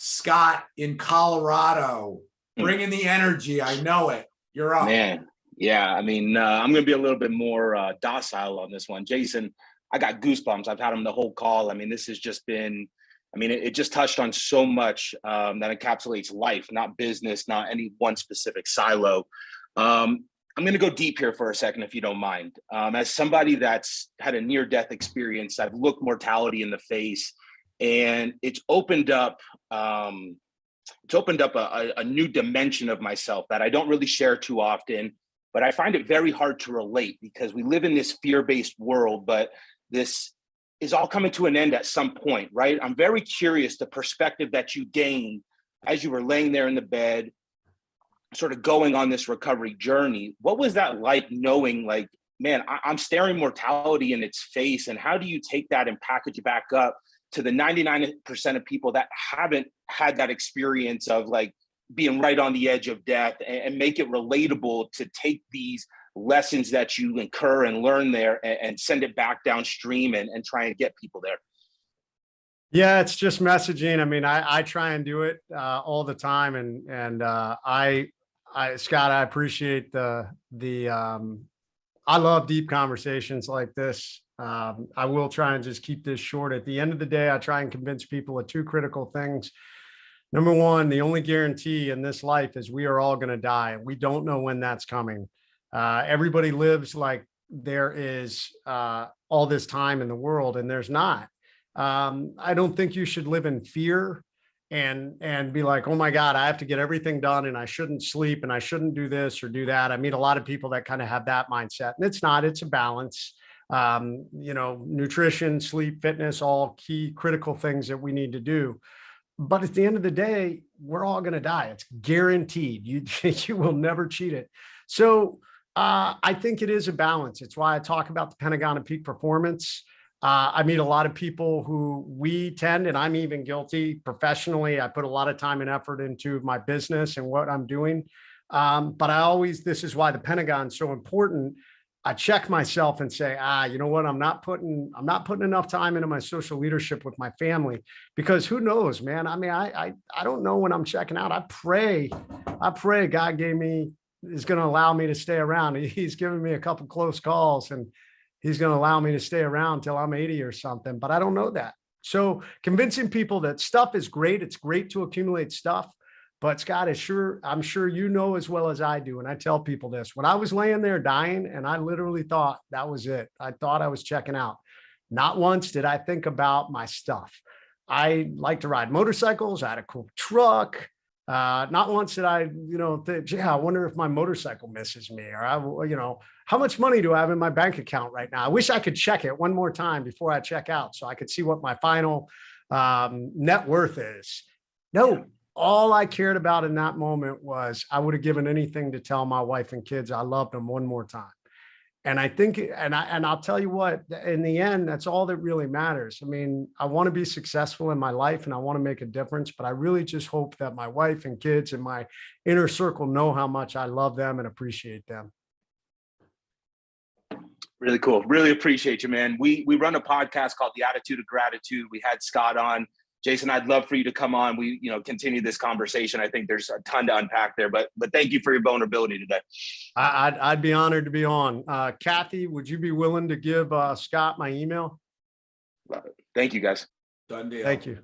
Scott in Colorado, bringing the energy. I know it. You're up. Man, yeah. I mean, I'm going to be a little bit more docile on this one. Jason, I got goosebumps. I've had him the whole call. I mean, this has just been, I mean, it just touched on so much that encapsulates life, not business, not any one specific silo. I'm going to go deep here for a second, if you don't mind. As somebody that's had a near-death experience, I've looked mortality in the face, and it's opened up a new dimension of myself that I don't really share too often, but I find it very hard to relate because we live in this fear-based world, but this is all coming to an end at some point, right? I'm very curious the perspective that you gained as you were laying there in the bed, sort of going on this recovery journey. What was that like, knowing like, man, I'm staring mortality in its face, and how do you take that and package it back up to the 99% of people that haven't had that experience of like being right on the edge of death, and make it relatable to take these lessons that you incur and learn there and send it back downstream and try and get people there? Yeah, it's just messaging. I mean, I try and do it all the time. And Scott, I appreciate I love deep conversations like this. I will try and just keep this short. At the end of the day, I try and convince people of two critical things. Number one, the only guarantee in this life is we are all going to die. We don't know when that's coming. Everybody lives like there is all this time in the world, and there's not. I don't think you should live in fear and be like, oh my God, I have to get everything done and I shouldn't sleep and I shouldn't do this or do that. I meet a lot of people that kind of have that mindset, and it's not, it's a balance. You know, nutrition, sleep, fitness, all key critical things that we need to do. But at the end of the day, we're all going to die. It's guaranteed. You will never cheat it. So I think it is a balance. It's why I talk about the Pentagon and peak performance. I meet a lot of people who we tend, and I'm even guilty professionally. I put a lot of time and effort into my business and what I'm doing. But this is why the Pentagon is so important. I check myself and say, you know what? I'm not putting enough time into my social leadership with my family, because who knows, man? I mean, I don't know when I'm checking out. I pray God is going to allow me to stay around. He's given me a couple close calls, and he's going to allow me to stay around till I'm 80 or something, but I don't know that. So convincing people that stuff is great. It's great to accumulate stuff, but Scott, I'm sure you know as well as I do. And I tell people this: when I was laying there dying, and I literally thought that was it. I thought I was checking out. Not once did I think about my stuff. I like to ride motorcycles. I had a cool truck. Not once did I, think, yeah, I wonder if my motorcycle misses me, or how much money do I have in my bank account right now? I wish I could check it one more time before I check out, so I could see what my final net worth is. No, all I cared about in that moment was I would have given anything to tell my wife and kids I loved them one more time. And I think, and I'll tell you what, in the end, that's all that really matters. I mean, I want to be successful in my life and I want to make a difference, but I really just hope that my wife and kids and my inner circle know how much I love them and appreciate them. Really cool. Really appreciate you, man. We run a podcast called The Attitude of Gratitude. We had Scott on. Jason, I'd love for you to come on. We, continue this conversation. I think there's a ton to unpack there, but thank you for your vulnerability today. I'd be honored to be on. Kathy, would you be willing to give Scott my email? Love it. Thank you, guys. Done deal. Thank you.